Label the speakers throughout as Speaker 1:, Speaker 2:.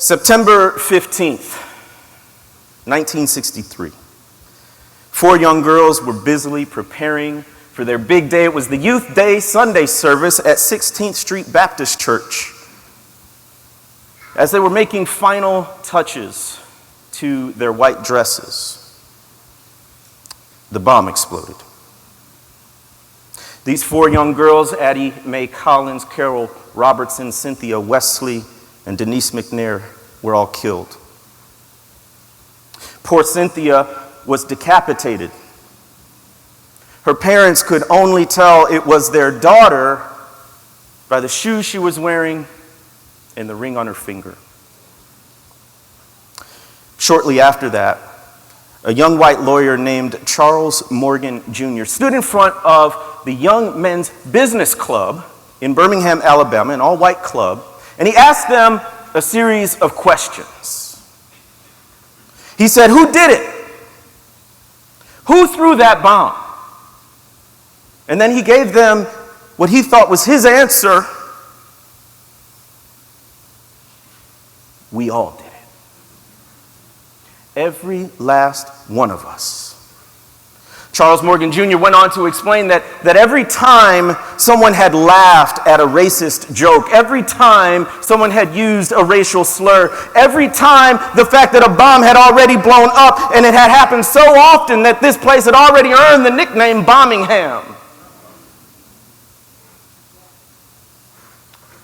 Speaker 1: September 15th, 1963. 4 young girls were busily preparing for their big day. It was the Youth Day Sunday service at 16th Street Baptist Church. As they were making final touches to their white dresses, the bomb exploded. These 4 young girls, Addie Mae Collins, Carol Robertson, Cynthia Wesley, and Denise McNair, were all killed. Poor Cynthia was decapitated. Her parents could only tell it was their daughter by the shoes she was wearing and the ring on her finger. Shortly after that, a young white lawyer named Charles Morgan Jr. stood in front of the Young Men's Business Club in Birmingham, Alabama, an all-white club, and he asked them a series of questions. He said, "Who did it? Who threw that bomb?" And then he gave them what he thought was his answer: "We all did it. Every last one of us." Charles Morgan Jr. went on to explain that every time someone had laughed at a racist joke, every time someone had used a racial slur, every time the fact that a bomb had already blown up, and it had happened so often that this place had already earned the nickname Bombingham.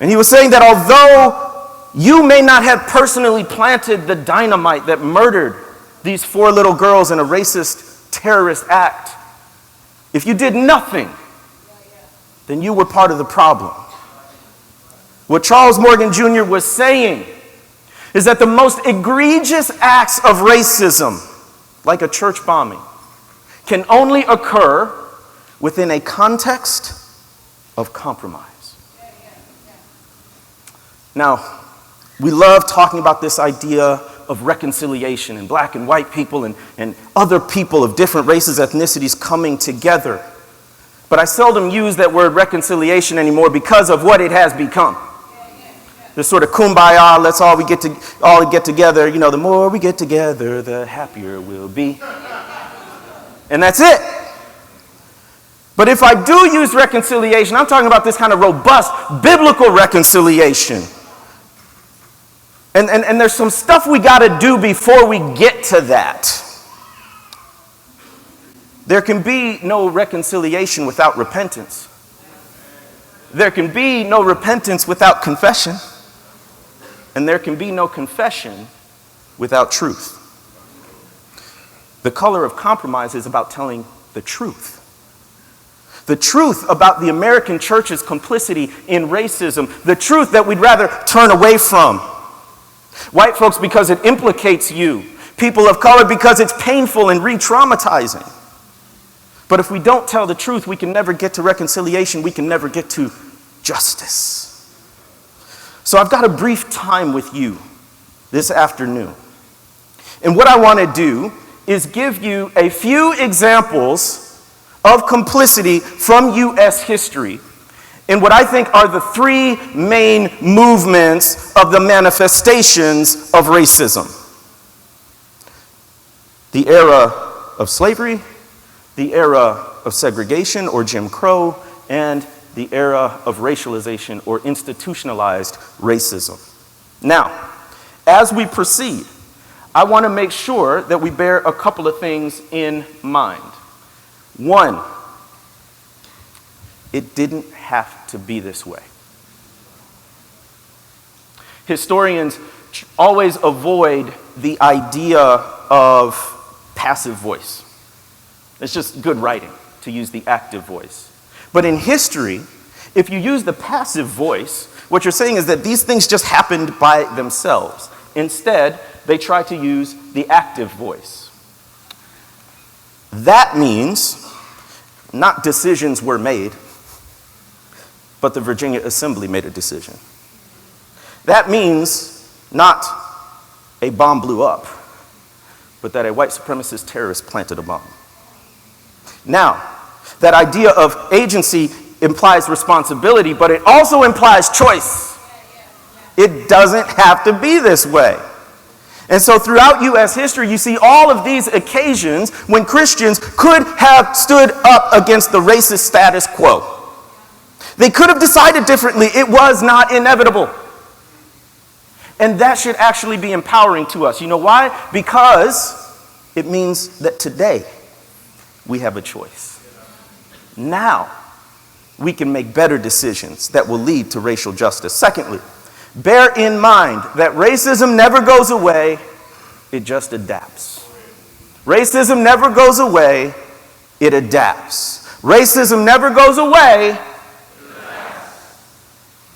Speaker 1: And he was saying that although you may not have personally planted the dynamite that murdered these 4 little girls in a racist terrorist act, if you did nothing, then you were part of the problem. What Charles Morgan Jr. was saying is that the most egregious acts of racism, like a church bombing, can only occur within a context of compromise. Now, we love talking about this idea of reconciliation and black and white people and other people of different races, ethnicities coming together. But I seldom use that word reconciliation anymore because of what it has become. This sort of kumbaya, let's all get together. You know, the more we get together, the happier we'll be. And that's it. But if I do use reconciliation, I'm talking about this kind of robust biblical reconciliation. And there's some stuff we got to do before we get to that. There can be no reconciliation without repentance. There can be no repentance without confession. And there can be no confession without truth. The color of compromise is about telling the truth. The truth about the American church's complicity in racism. The truth that we'd rather turn away from. White folks because it implicates you. People of color because it's painful and re-traumatizing. But if we don't tell the truth, we can never get to reconciliation. We can never get to justice. So I've got a brief time with you this afternoon. And what I want to do is give you a few examples of complicity from U.S. history in what I think are the 3 main movements of the manifestations of racism. The era of slavery, the era of segregation or Jim Crow, and the era of racialization or institutionalized racism. Now, as we proceed, I want to make sure that we bear a couple of things in mind. 1, it didn't have to be this way. Historians always avoid the idea of passive voice. It's just good writing to use the active voice. But in history, if you use the passive voice, what you're saying is that these things just happened by themselves. Instead, they try to use the active voice. That means not decisions were made, but the Virginia Assembly made a decision. That means not a bomb blew up, but that a white supremacist terrorist planted a bomb. Now, that idea of agency implies responsibility, but it also implies choice. It doesn't have to be this way. And so throughout U.S. history, you see all of these occasions when Christians could have stood up against the racist status quo. They could have decided differently. It was not inevitable. And that should actually be empowering to us. You know why? Because it means that today we have a choice. Now we can make better decisions that will lead to racial justice. Secondly, bear in mind that racism never goes away, it just adapts. Racism never goes away, it adapts. Racism never goes away.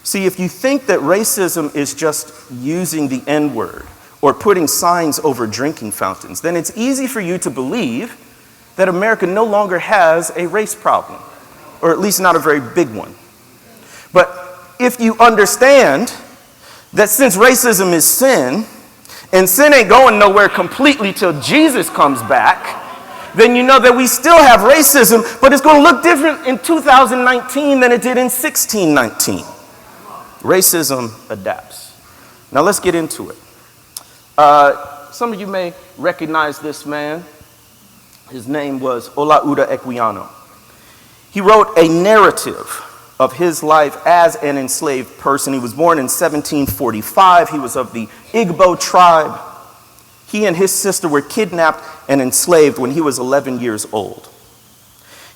Speaker 1: See, if you think that racism is just using the N-word or putting signs over drinking fountains, then it's easy for you to believe that America no longer has a race problem, or at least not a very big one. But if you understand that since racism is sin, and sin ain't going nowhere completely till Jesus comes back, then you know that we still have racism, but it's going to look different in 2019 than it did in 1619. Racism adapts. Now let's get into it. Some of you may recognize this man. His name was Olaudah Equiano. He wrote a narrative of his life as an enslaved person. He was born in 1745. He was of the Igbo tribe. He and his sister were kidnapped and enslaved when he was 11 years old.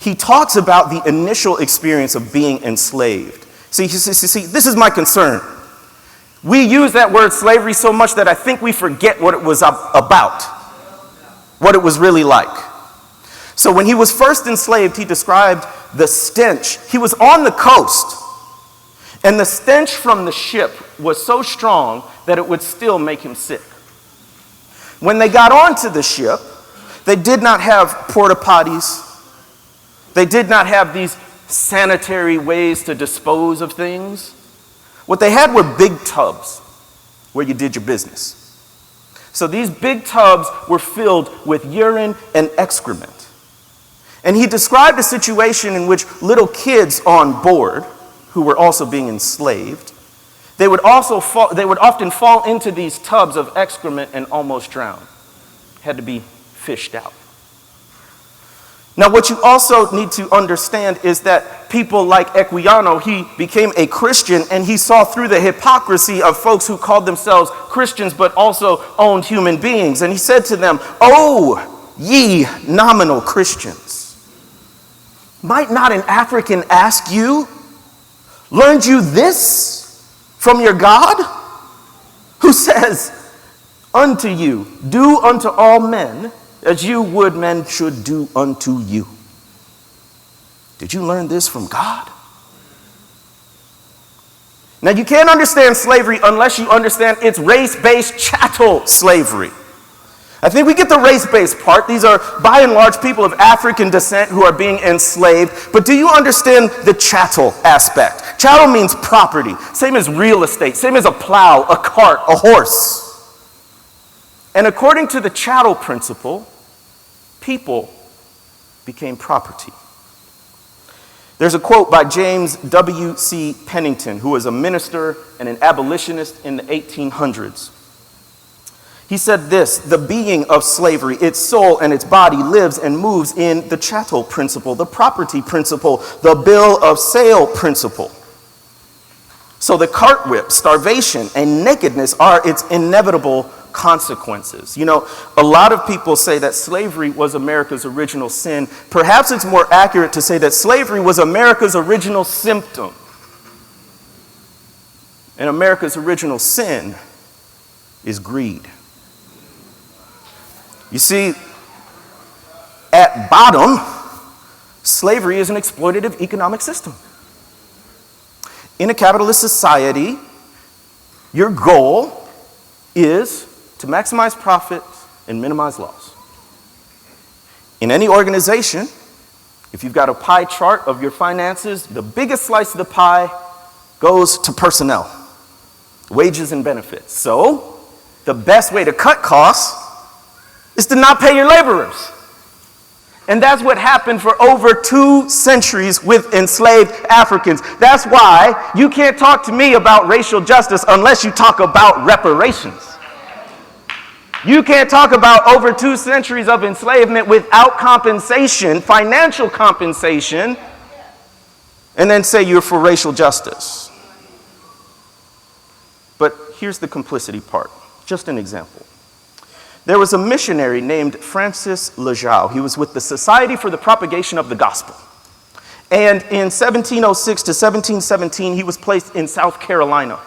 Speaker 1: He talks about the initial experience of being enslaved. See, this is my concern. We use that word slavery so much that I think we forget what it was about, what it was really like. So when he was first enslaved, he described the stench. He was on the coast, and the stench from the ship was so strong that it would still make him sick. When they got onto the ship, they did not have porta potties. They did not have these sanitary ways to dispose of things. What they had were big tubs where you did your business. So these big tubs were filled with urine and excrement. And he described a situation in which little kids on board, who were also being enslaved, they would often fall into these tubs of excrement and almost drown. Had to be fished out. Now, what you also need to understand is that people like Equiano, he became a Christian and he saw through the hypocrisy of folks who called themselves Christians but also owned human beings. And he said to them, "Oh, ye nominal Christians, might not an African ask you, learned you this from your God, who says unto you, do unto all men as you would men should do unto you. Did you learn this from God?" Now, you can't understand slavery unless you understand it's race-based chattel slavery. I think we get the race-based part. These are, by and large, people of African descent who are being enslaved. But do you understand the chattel aspect? Chattel means property, same as real estate, same as a plow, a cart, a horse. And according to the chattel principle, people became property. There's a quote by James W.C. Pennington, who was a minister and an abolitionist in the 1800s. He said this: "The being of slavery, its soul and its body, lives and moves in the chattel principle, the property principle, the bill of sale principle. So the cart whip, starvation, and nakedness are its inevitable consequences." You know, a lot of people say that slavery was America's original sin. Perhaps it's more accurate to say that slavery was America's original symptom. And America's original sin is greed. You see, at bottom, slavery is an exploitative economic system. In a capitalist society, your goal is to maximize profits and minimize loss. In any organization, if you've got a pie chart of your finances, the biggest slice of the pie goes to personnel, wages and benefits. So, the best way to cut costs is to not pay your laborers. And that's what happened for over 2 centuries with enslaved Africans. That's why you can't talk to me about racial justice unless you talk about reparations. You can't talk about over 2 centuries of enslavement without compensation, financial compensation, and then say you're for racial justice. But here's the complicity part. Just an example. There was a missionary named Francis Lejeune. He was with the Society for the Propagation of the Gospel. And in 1706 to 1717, he was placed in South Carolina.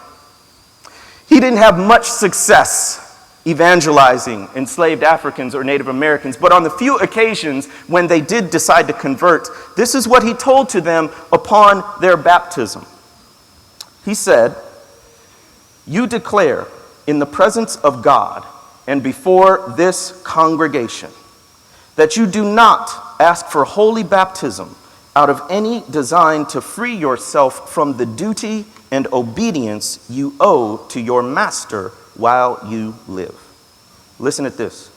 Speaker 1: He didn't have much success evangelizing enslaved Africans or Native Americans, but on the few occasions when they did decide to convert, this is what he told to them upon their baptism. He said, "You declare in the presence of God and before this congregation that you do not ask for holy baptism out of any design to free yourself from the duty and obedience you owe to your master while you live." Listen at this.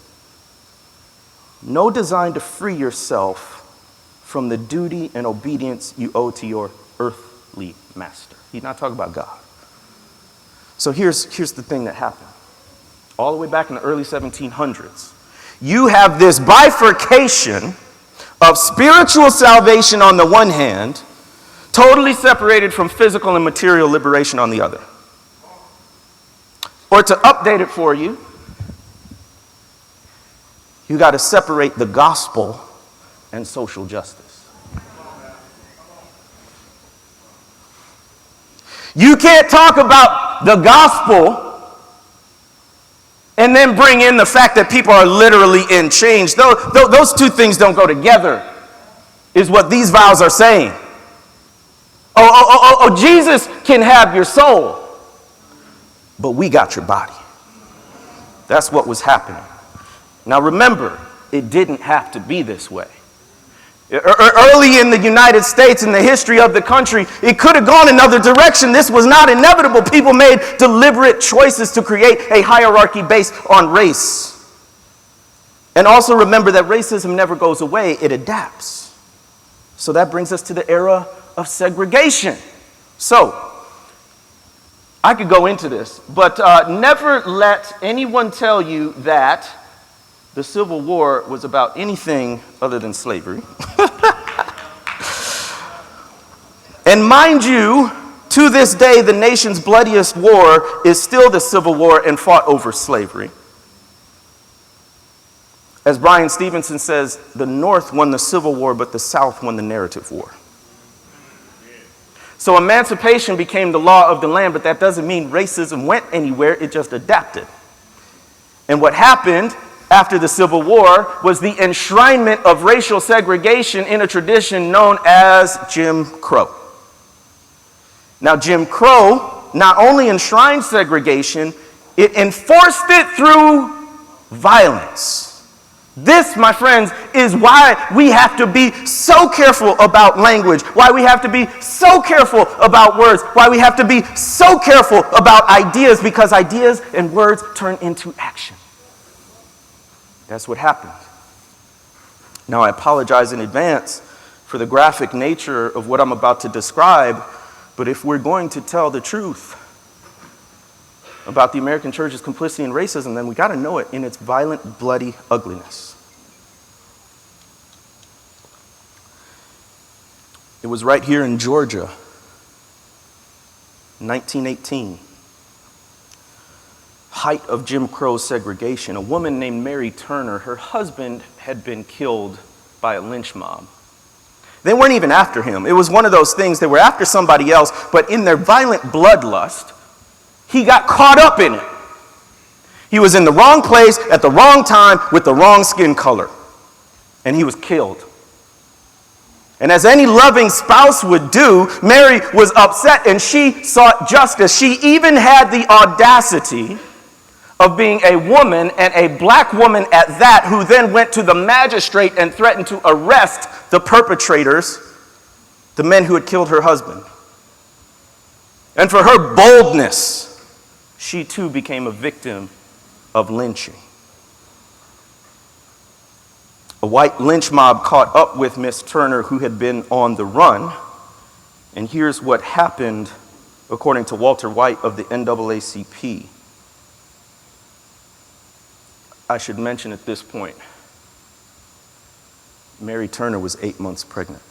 Speaker 1: No design to free yourself from the duty and obedience you owe to your earthly master. He's not talking about God. So here's the thing that happened. All the way back in the early 1700s, you have this bifurcation of spiritual salvation on the one hand, totally separated from physical and material liberation on the other. Or to update it for you, you got to separate the gospel and social justice. You can't talk about the gospel and then bring in the fact that people are literally in chains. Those 2 things don't go together, is what these vows are saying. Oh, Jesus can have your soul, but we got your body. That's what was happening. Now remember, it didn't have to be this way. Early in the United States, in the history of the country, it could have gone another direction. This was not inevitable. People made deliberate choices to create a hierarchy based on race. And also remember that racism never goes away, it adapts. So that brings us to the era of segregation. So, I could go into this, but never let anyone tell you that the Civil War was about anything other than slavery. And mind you, to this day, the nation's bloodiest war is still the Civil War and fought over slavery. As Brian Stevenson says, the North won the Civil War, but the South won the narrative war. So emancipation became the law of the land, but that doesn't mean racism went anywhere, it just adapted. And what happened after the Civil War was the enshrinement of racial segregation in a tradition known as Jim Crow. Now, Jim Crow not only enshrined segregation, it enforced it through violence. This, my friends, is why we have to be so careful about language, why we have to be so careful about words, why we have to be so careful about ideas, because ideas and words turn into action. That's what happened. Now, I apologize in advance for the graphic nature of what I'm about to describe, but if we're going to tell the truth about the American church's complicity in racism, then we got to know it in its violent, bloody ugliness. It was right here in Georgia, 1918. Height of Jim Crow segregation. A woman named Mary Turner, her husband had been killed by a lynch mob. They weren't even after him. It was one of those things, they were after somebody else, but in their violent bloodlust, he got caught up in it. He was in the wrong place at the wrong time with the wrong skin color, and he was killed. And as any loving spouse would do, Mary was upset and she sought justice. She even had the audacity of being a woman, and a black woman at that, who then went to the magistrate and threatened to arrest the perpetrators, the men who had killed her husband. And for her boldness, she too became a victim of lynching. A white lynch mob caught up with Miss Turner, who had been on the run. And here's what happened, according to Walter White of the NAACP. I should mention at this point, Mary Turner was 8 months pregnant.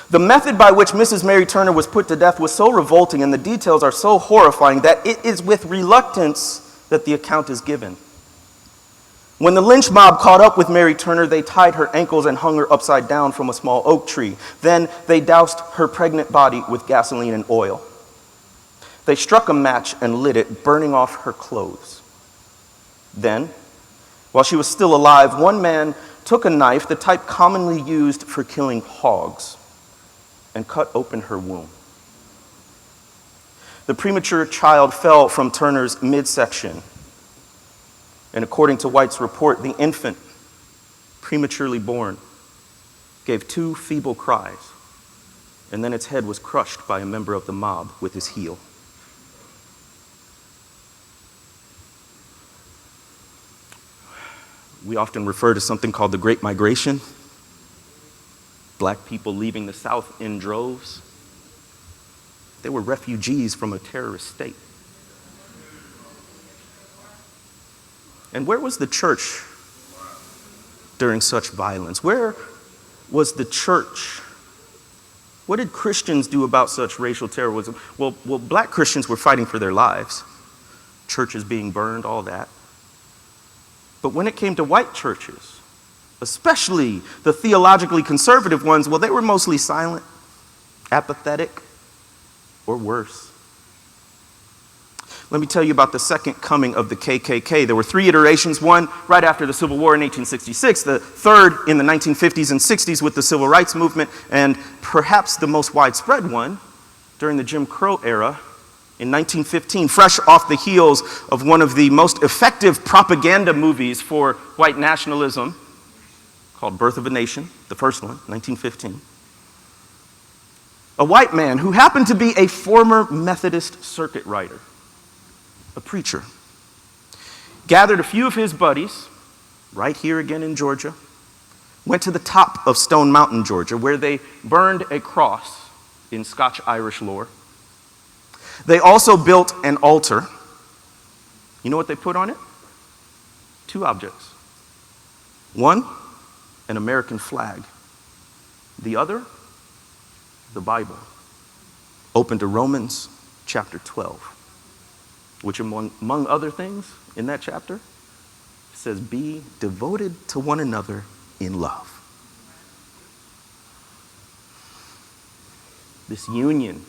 Speaker 1: The method by which Mrs. Mary Turner was put to death was so revolting and the details are so horrifying that it is with reluctance that the account is given. When the lynch mob caught up with Mary Turner, they tied her ankles and hung her upside down from a small oak tree. Then they doused her pregnant body with gasoline and oil. They struck a match and lit it, burning off her clothes. Then, while she was still alive, one man took a knife, the type commonly used for killing hogs, and cut open her womb. The premature child fell from Turner's midsection. And according to White's report, the infant, prematurely born, gave 2 feeble cries, and then its head was crushed by a member of the mob with his heel. We often refer to something called the Great Migration. Black people leaving the South in droves. They were refugees from a terrorist state. And where was the church during such violence? Where was the church? What did Christians do about such racial terrorism? Well, black Christians were fighting for their lives. Churches being burned, all that. But when it came to white churches, especially the theologically conservative ones, well, they were mostly silent, apathetic, or worse. Let me tell you about the second coming of the KKK. There were 3 iterations, one right after the Civil War in 1866, the third in the 1950s and 60s with the Civil Rights Movement, and perhaps the most widespread one during the Jim Crow era in 1915, fresh off the heels of one of the most effective propaganda movies for white nationalism, called Birth of a Nation, the first one, 1915. A white man who happened to be a former Methodist circuit rider, a preacher, gathered a few of his buddies, right here again in Georgia, went to the top of Stone Mountain, Georgia, where they burned a cross in Scotch-Irish lore. They also built an altar. You know what they put on it? 2 objects. One, an American flag. The other, the Bible. Open to Romans chapter 12. Which among other things in that chapter says, be devoted to one another in love. This union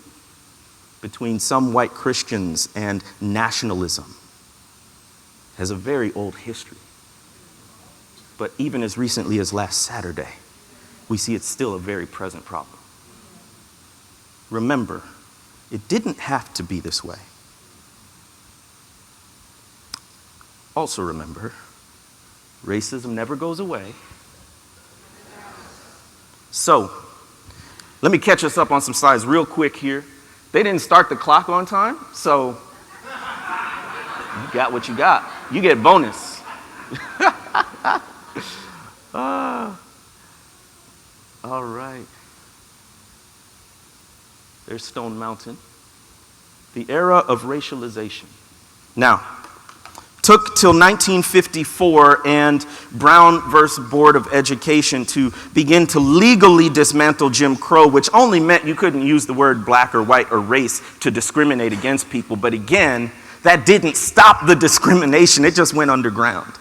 Speaker 1: between some white Christians and nationalism has a very old history. But even as recently as last Saturday, we see it's still a very present problem. Remember, it didn't have to be this way. Also remember, racism never goes away. So, let me catch us up on some slides real quick here. They didn't start the clock on time, so you got what you got. You get bonus. All right. There's Stone Mountain. The era of racialization. Now, took till 1954 and Brown versus Board of Education to begin to legally dismantle Jim Crow, which only meant you couldn't use the word black or white or race to discriminate against people. But again, that didn't stop the discrimination. It just went underground.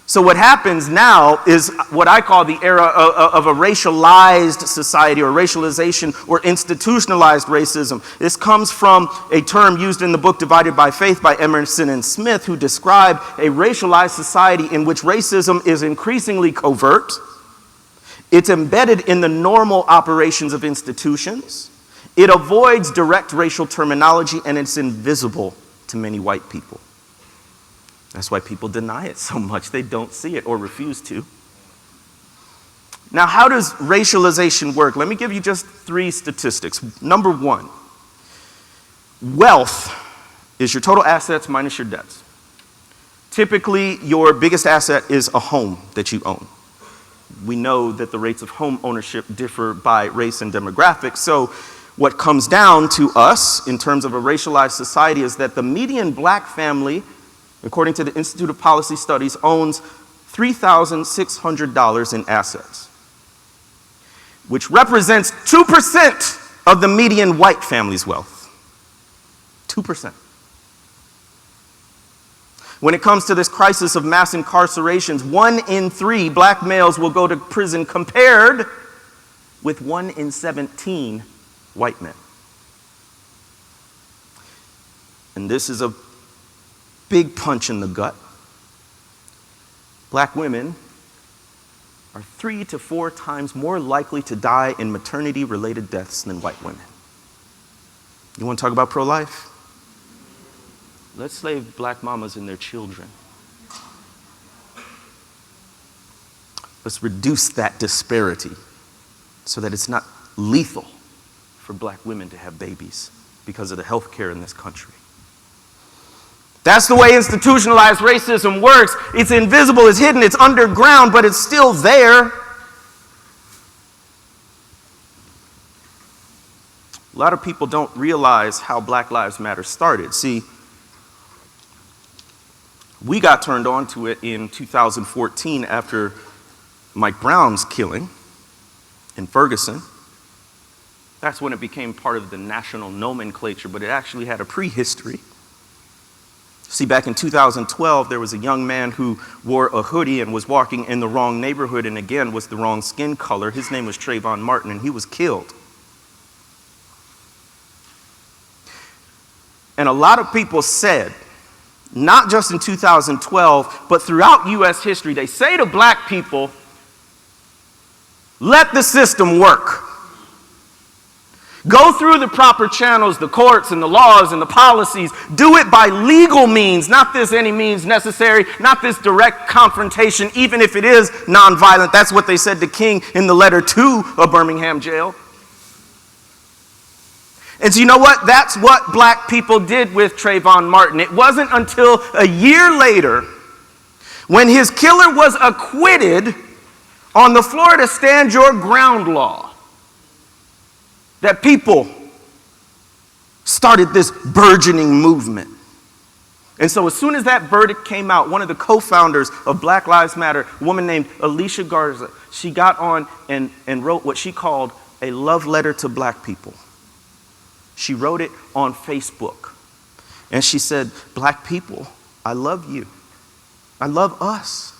Speaker 1: So what happens now is what I call the era of a racialized society or racialization or institutionalized racism. This comes from a term used in the book Divided by Faith by Emerson and Smith, who describe a racialized society in which racism is increasingly covert. It's embedded in the normal operations of institutions. It avoids direct racial terminology, and it's invisible to many white people. That's why people deny it so much. They don't see it or refuse to. Now, how does racialization work? Let me give you just 3 statistics. Number 1, wealth is your total assets minus your debts. Typically, your biggest asset is a home that you own. We know that the rates of home ownership differ by race and demographics. So what comes down to us in terms of a racialized society is that the median black family, according to the Institute of Policy Studies, owns $3,600 in assets, which represents 2% of the median white family's wealth. 2%. When it comes to this crisis of mass incarcerations, 1 in 3 black males will go to prison compared with 1 in 17 white men. And this is a big punch in the gut. Black women are 3 to 4 times more likely to die in maternity-related deaths than white women. You want to talk about pro-life? Let's slave black mamas and their children. Let's reduce that disparity so that it's not lethal for black women to have babies because of the health care in this country. That's the way institutionalized racism works. It's invisible, it's hidden, it's underground, but it's still there. A lot of people don't realize how Black Lives Matter started. See, we got turned on to it in 2014 after Mike Brown's killing in Ferguson. That's when it became part of the national nomenclature, but it actually had a prehistory. See, back in 2012, there was a young man who wore a hoodie and was walking in the wrong neighborhood and again was the wrong skin color. His name was Trayvon Martin, and he was killed. And a lot of people said, not just in 2012, but throughout U.S. history, they say to black people, let the system work. Go through the proper channels, the courts and the laws and the policies. Do it by legal means, not this any means necessary, not this direct confrontation, even if it is nonviolent. That's what they said to King in the letter to a Birmingham jail. And so you know what? That's what black people did with Trayvon Martin. It wasn't until a year later, when his killer was acquitted on the Florida Stand Your Ground law, that people started this burgeoning movement. And so as soon as that verdict came out, one of the co-founders of Black Lives Matter, a woman named Alicia Garza, she got on and wrote what she called a love letter to black people. She wrote it on Facebook. And she said, black people, I love you. I love us.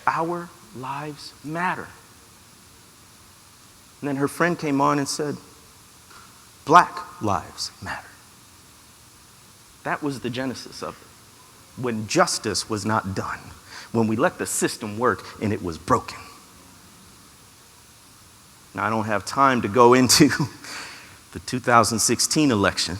Speaker 1: Our lives matter. And then her friend came on and said, Black lives matter. That was the genesis of it. When justice was not done, when we let the system work and it was broken. Now, I don't have time to go into the 2016 election.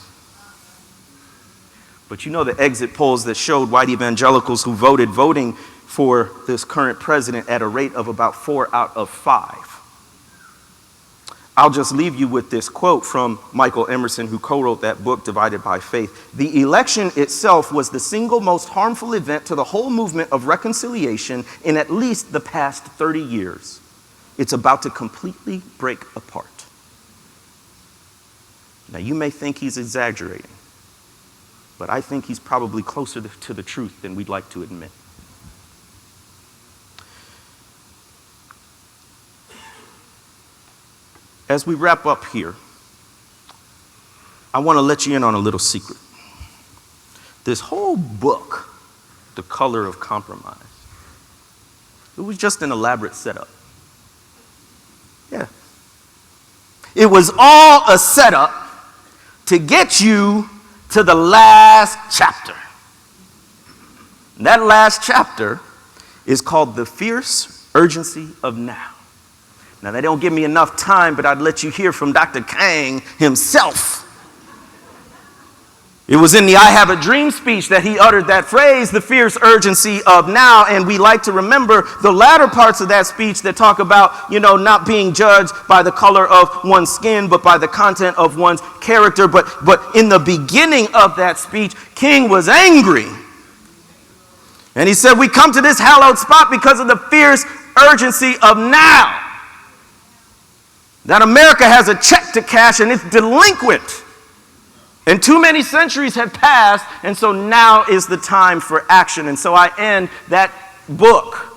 Speaker 1: But you know the exit polls that showed white evangelicals who voting for this current president at a rate of about 4 out of 5. I'll just leave you with this quote from Michael Emerson, who co-wrote that book, Divided by Faith. The election itself was the single most harmful event to the whole movement of reconciliation in at least the past 30 years. It's about to completely break apart. Now, you may think he's exaggerating, but I think he's probably closer to the truth than we'd like to admit. As we wrap up here, I want to let you in on a little secret. This whole book, The Color of Compromise, it was just an elaborate setup. Yeah. It was all a setup to get you to the last chapter. And that last chapter is called The Fierce Urgency of Now. Now, they don't give me enough time, but I'd let you hear from Dr. Kang himself. It was in the I Have a Dream speech that he uttered that phrase, the fierce urgency of now, and we like to remember the latter parts of that speech that talk about, not being judged by the color of one's skin, but by the content of one's character. But in the beginning of that speech, King was angry And he said, we come to this hallowed spot because of the fierce urgency of now. That America has a check to cash and it's delinquent. And too many centuries have passed, and so now is the time for action. And so I end that book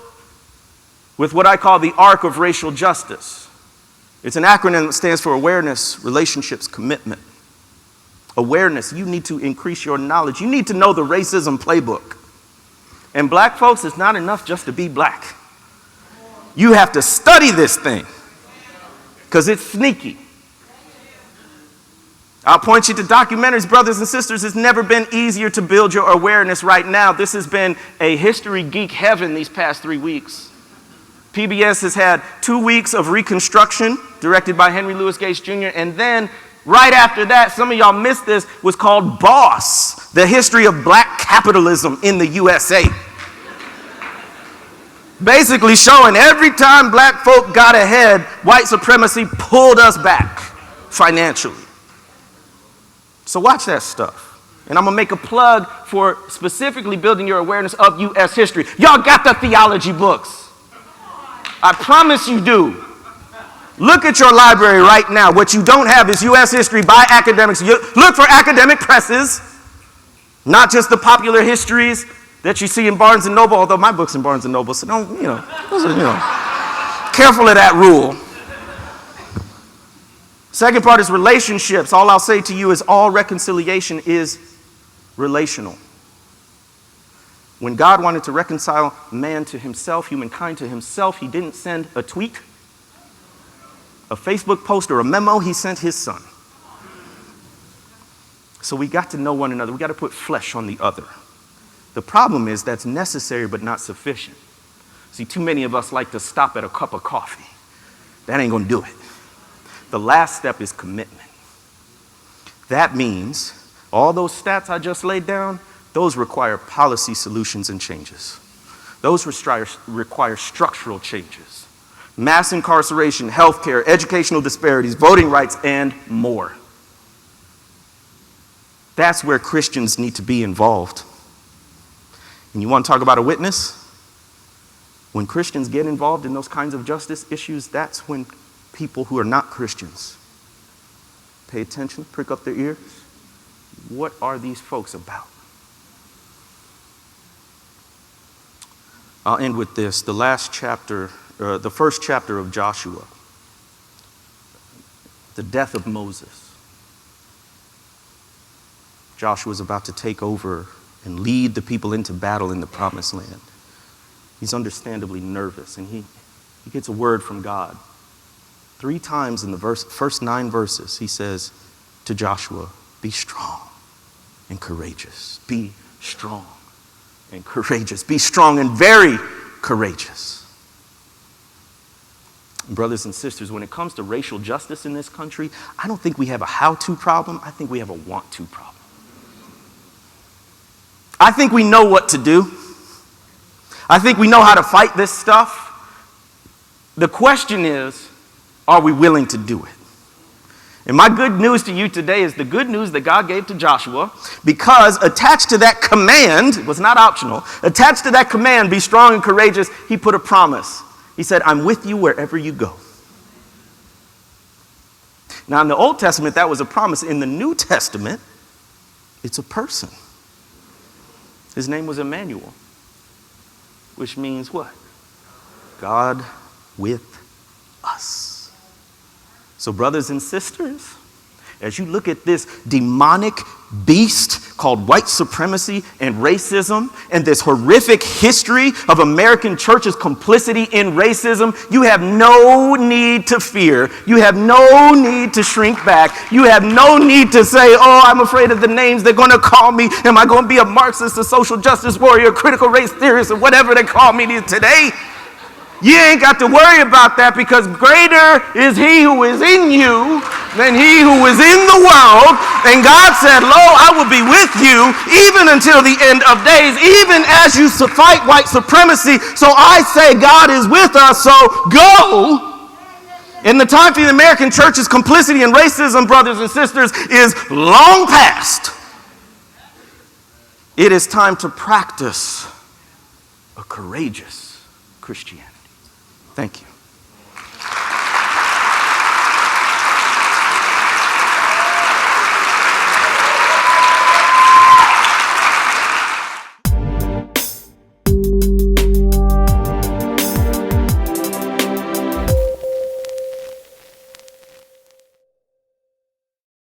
Speaker 1: with what I call the Arc of Racial Justice. It's an acronym that stands for awareness, relationships, commitment. Awareness, you need to increase your knowledge. You need to know the racism playbook. And black folks, it's not enough just to be black. You have to study this thing because it's sneaky. I'll point you to documentaries, brothers and sisters. It's never been easier to build your awareness right now. This has been a history geek heaven these past 3 weeks. PBS has had 2 weeks of Reconstruction, directed by Henry Louis Gates Jr., and then right after that, some of y'all missed this, was called Boss, the history of black capitalism in the USA. Basically showing every time black folk got ahead, white supremacy pulled us back financially. So watch that stuff. And I'm going to make a plug for specifically building your awareness of U.S. history. Y'all got the theology books. I promise you do. Look at your library right now. What you don't have is U.S. history by academics. Look for academic presses, not just the popular histories that you see in Barnes & Noble, although my book's in Barnes & Noble, so don't, careful of that rule. Second part is relationships. All I'll say to you is all reconciliation is relational. When God wanted to reconcile man to himself, humankind to himself, he didn't send a tweet, a Facebook post, or a memo. He sent his son. So we got to know one another. We got to put flesh on the other. The problem is that's necessary but not sufficient. See, too many of us like to stop at a cup of coffee. That ain't going to do it. The last step is commitment. That means all those stats I just laid down, those require policy solutions and changes. Those require structural changes. Mass incarceration, healthcare, educational disparities, voting rights, and more. That's where Christians need to be involved. And you want to talk about a witness? When Christians get involved in those kinds of justice issues, that's when people who are not Christians pay attention, prick up their ears. What are these folks about? I'll end with this. The last chapter, the first chapter of Joshua, the death of Moses. Joshua's about to take over and lead the people into battle in the promised land. He's understandably nervous, and he gets a word from God. 3 times in the first 9 verses, he says to Joshua, be strong and courageous. Be strong and courageous. Be strong and very courageous. Brothers and sisters, when it comes to racial justice in this country, I don't think we have a how-to problem. I think we have a want-to problem. I think we know what to do. I think we know how to fight this stuff. The question is, are we willing to do it? And my good news to you today is the good news that God gave to Joshua, because attached to that command, it was not optional, attached to that command, be strong and courageous, he put a promise. He said, I'm with you wherever you go. Now in the Old Testament, that was a promise. In the New Testament, it's a person. His name was Emmanuel, which means what? God with us. So brothers and sisters, as you look at this demonic beast called white supremacy and racism and this horrific history of American church's complicity in racism, you have no need to fear. You have no need to shrink back. You have no need to say, oh, I'm afraid of the names they're going to call me. Am I going to be a Marxist, a social justice warrior, a critical race theorist, or whatever they call me today? You ain't got to worry about that, because greater is he who is in you than he who is in the world. And God said, lo, I will be with you even until the end of days, even as you fight white supremacy. So I say God is with us, so go. And the time for the American church's complicity in racism, brothers and sisters, is long past. It is time to practice a courageous Christianity. Thank you.